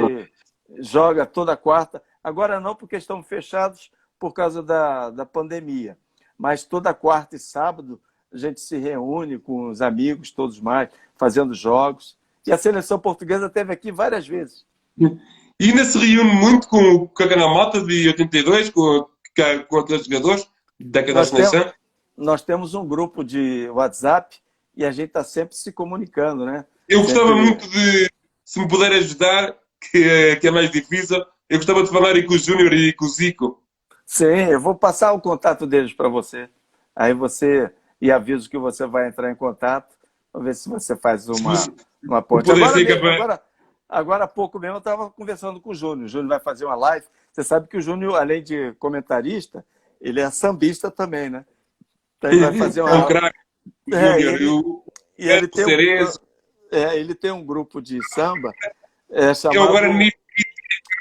S2: joga toda quarta. Agora não, porque estamos fechados por causa da pandemia. Mas toda quarta e sábado a gente se reúne com os amigos, todos mais, fazendo jogos. E a seleção portuguesa esteve aqui várias vezes.
S1: E ainda se reúne muito com aquela malta de 82, com aqueles jogadores daquela
S2: Nós temos,
S1: seleção.
S2: nós temos um grupo de WhatsApp e a gente está sempre se comunicando, né?
S1: Eu gostava
S2: Sempre.
S1: muito de, se me puder ajudar, que é mais difícil, eu gostava de falar aí com o Júnior e com o Zico.
S2: Sim, eu vou passar o contato deles para você. Aí você, e aviso que você vai entrar em contato, para ver se você faz
S1: Se,
S2: uma
S1: se
S2: ponte.
S1: puder
S2: Agora
S1: ser
S2: mesmo,
S1: capaz.
S2: agora há pouco mesmo eu estava conversando com o Júnior. O Júnior vai fazer uma live. Você sabe que o Júnior, além de comentarista, ele é sambista também, né? Então ele vai fazer
S1: É um
S2: uma.
S1: craque, o
S2: É,
S1: Júnior.
S2: e ele
S1: O
S2: tem
S1: Cerezo.
S2: ele tem um grupo de samba
S1: Eu agora
S2: chamado.
S1: nisso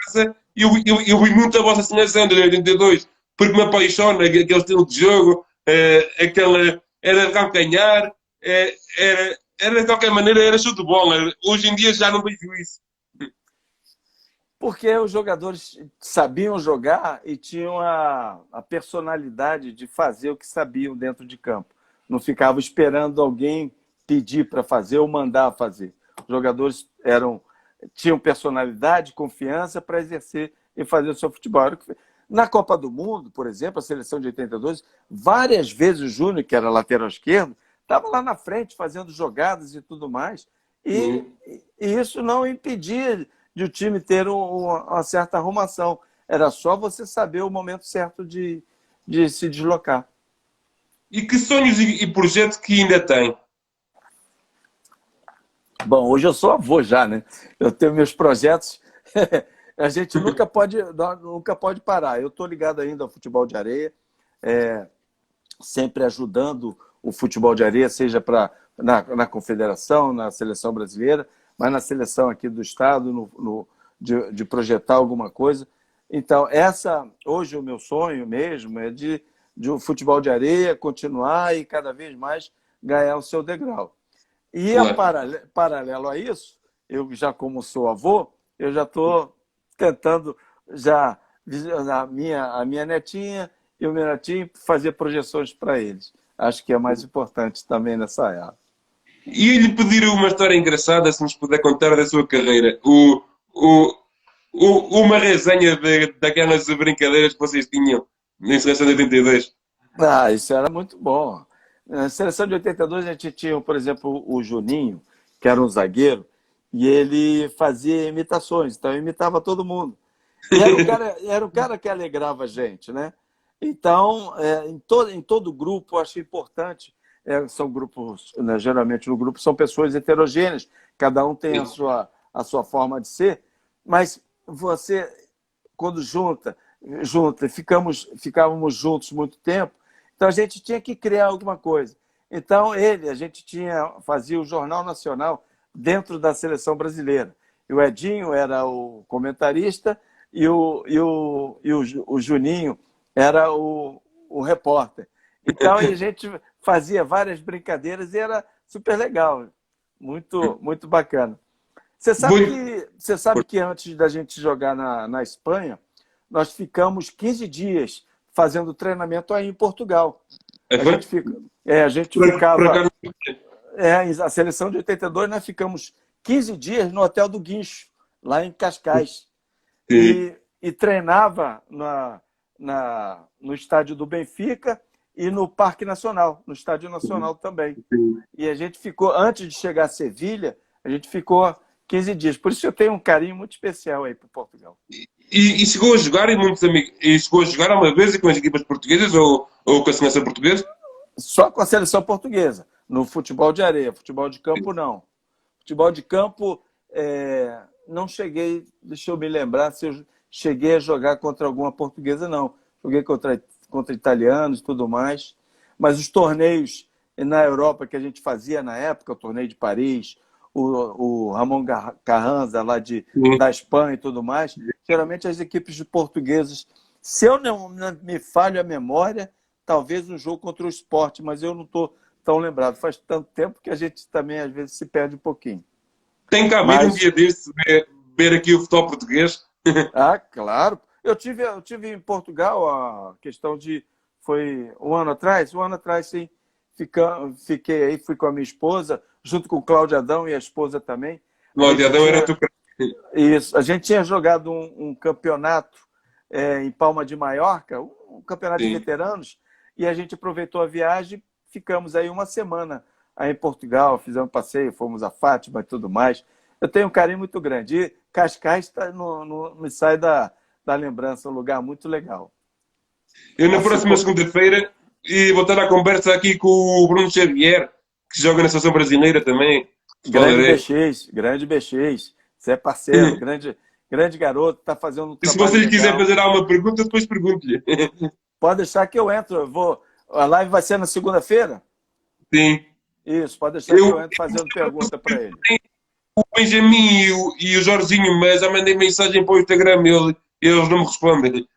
S1: casa, eu vi muito a vossa seleção de 82, porque me apaixona aquele estilo de jogo, era de calcanhar, era de qualquer maneira, era chute de bola. Hoje em dia já não vejo isso.
S2: Porque os jogadores sabiam jogar e tinham a personalidade de fazer o que sabiam dentro de campo. Não ficavam esperando alguém pedir para fazer ou mandar fazer. Os jogadores tinham personalidade, confiança para exercer e fazer o seu futebol. Na Copa do Mundo, por exemplo, a seleção de 82, várias vezes o Júnior, que era lateral esquerdo, estava lá na frente fazendo jogadas e tudo mais. E,
S1: Uhum.
S2: e isso não impedia de o time ter uma certa arrumação. Era só você saber o momento certo de se deslocar.
S1: E que sonhos e projetos que ainda tem?
S2: Bom, hoje eu sou avô já, né? Eu tenho meus projetos. A gente nunca pode parar. Eu estou ligado ainda ao futebol de areia, sempre ajudando o futebol de areia, seja na confederação, na seleção brasileira, mas na seleção aqui do estado, de projetar alguma coisa. Então, hoje o meu sonho mesmo é de um futebol de areia continuar e cada vez mais ganhar o seu degrau. E paralelo a isso, eu já como sou avô, eu já estou tentando já a minha netinha e o meu netinho fazer projeções para eles. Acho que é mais importante também nessa era.
S1: E lhe pedir uma história engraçada, se nos puder contar da sua carreira. Uma resenha daquelas brincadeiras que vocês tinham na seleção de 82.
S2: Isso era muito bom. Na seleção de 82, a gente tinha, por exemplo, o Juninho, que era um zagueiro, e ele fazia imitações, então imitava todo mundo. E era o cara que alegrava a gente, né? Então, em todo grupo, eu acho importante, são grupos, né, geralmente no grupo são pessoas heterogêneas, cada um tem a sua forma de ser, mas você, quando ficávamos juntos muito tempo, então a gente tinha que criar alguma coisa. Então a gente fazia o Jornal Nacional dentro da seleção brasileira. E o Edinho era o comentarista e o Juninho era o repórter. Então a gente fazia várias brincadeiras e era super legal, muito, muito bacana. Você sabe que antes da gente jogar na Espanha, nós ficamos 15 dias fazendo treinamento aí em Portugal. A gente ficava... a seleção de 82, nós ficamos 15 dias no Hotel do Guincho, lá em Cascais. E treinava no estádio do Benfica e no Parque Nacional, no Estádio Nacional também. E a gente ficou, antes de chegar a Sevilha, a gente ficou 15 dias. Por isso eu tenho um carinho muito especial aí para Portugal.
S1: E chegou a jogar e muitos amigos. E chegou a jogar uma vez com as equipas portuguesas ou com a seleção portuguesa?
S2: Só com a seleção portuguesa, no futebol de areia. Futebol de campo, não. Futebol de campo, não cheguei, deixa eu me lembrar se eu cheguei a jogar contra alguma portuguesa, não. Joguei contra italianos e tudo mais. Mas os torneios na Europa que a gente fazia na época, o torneio de Paris, o Ramon Carranza lá da Espanha e tudo mais, geralmente as equipes portuguesas, se eu não me falho a memória, talvez um jogo contra o Sport, mas eu não estou tão lembrado. Faz tanto tempo que a gente também às vezes se perde um pouquinho.
S1: Tem que haver um dia desse ver aqui o futebol português?
S2: Claro. Eu tive em Portugal, a questão foi um ano atrás, sim. Fiquei aí, fui com a minha esposa, junto com o Cláudio Adão e a esposa também.
S1: Cláudio Adão era tu.
S2: Isso. A gente tinha jogado um campeonato em Palma de Maiorca, um campeonato de veteranos, e a gente aproveitou a viagem, ficamos aí uma semana aí em Portugal, fizemos um passeio, fomos a Fátima e tudo mais. Eu tenho um carinho muito grande. E Cascais me sai da lembrança, um lugar muito legal.
S1: Eu na próxima segunda-feira vou estar à conversa aqui com o Bruno Xavier, que joga na seleção brasileira também.
S2: Grande Bexês. Você é parceiro, grande garoto, está fazendo um trabalho.
S1: Se você quiser fazer alguma pergunta, depois pergunte-lhe.
S2: Pode deixar que eu entro. A live vai ser na segunda-feira?
S1: Sim.
S2: Isso, pode deixar que eu entro fazendo pergunta para ele.
S1: O Benjamin e o Jorginho, mas já mandei mensagem para o Instagram e eles não me respondem.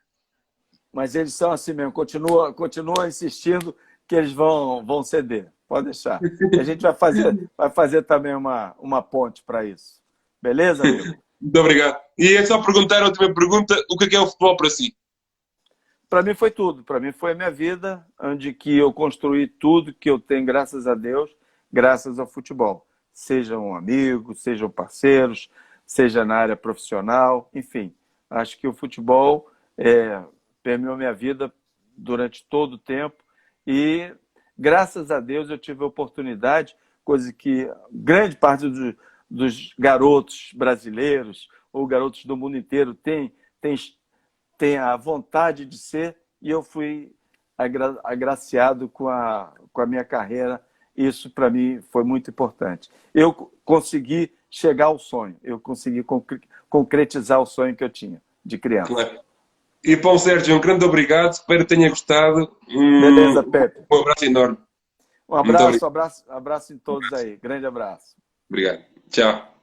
S2: Mas eles são assim mesmo, continua insistindo que eles vão ceder. Pode deixar. A gente vai fazer também uma ponte para isso. Beleza, amigo?
S1: Muito obrigado. E é só perguntar a última pergunta, o que é o futebol para si?
S2: Para mim foi tudo. Para mim foi a minha vida, onde que eu construí tudo que eu tenho, graças a Deus, graças ao futebol. Sejam amigos, sejam parceiros, seja na área profissional, enfim. Acho que o futebol permeou minha vida durante todo o tempo e, graças a Deus, eu tive a oportunidade, coisa que grande parte dos garotos brasileiros ou garotos do mundo inteiro tem a vontade de ser, e eu fui agraciado com a minha carreira. Isso, para mim, foi muito importante. Eu consegui chegar ao sonho, eu consegui concretizar o sonho que eu tinha de criança.
S1: Claro. E, Paulo Sérgio, um grande obrigado, espero que tenha gostado.
S2: Beleza, Pepe.
S1: Um abraço enorme.
S2: Um abraço em todos aí. Grande abraço.
S1: Obrigado. Tchau.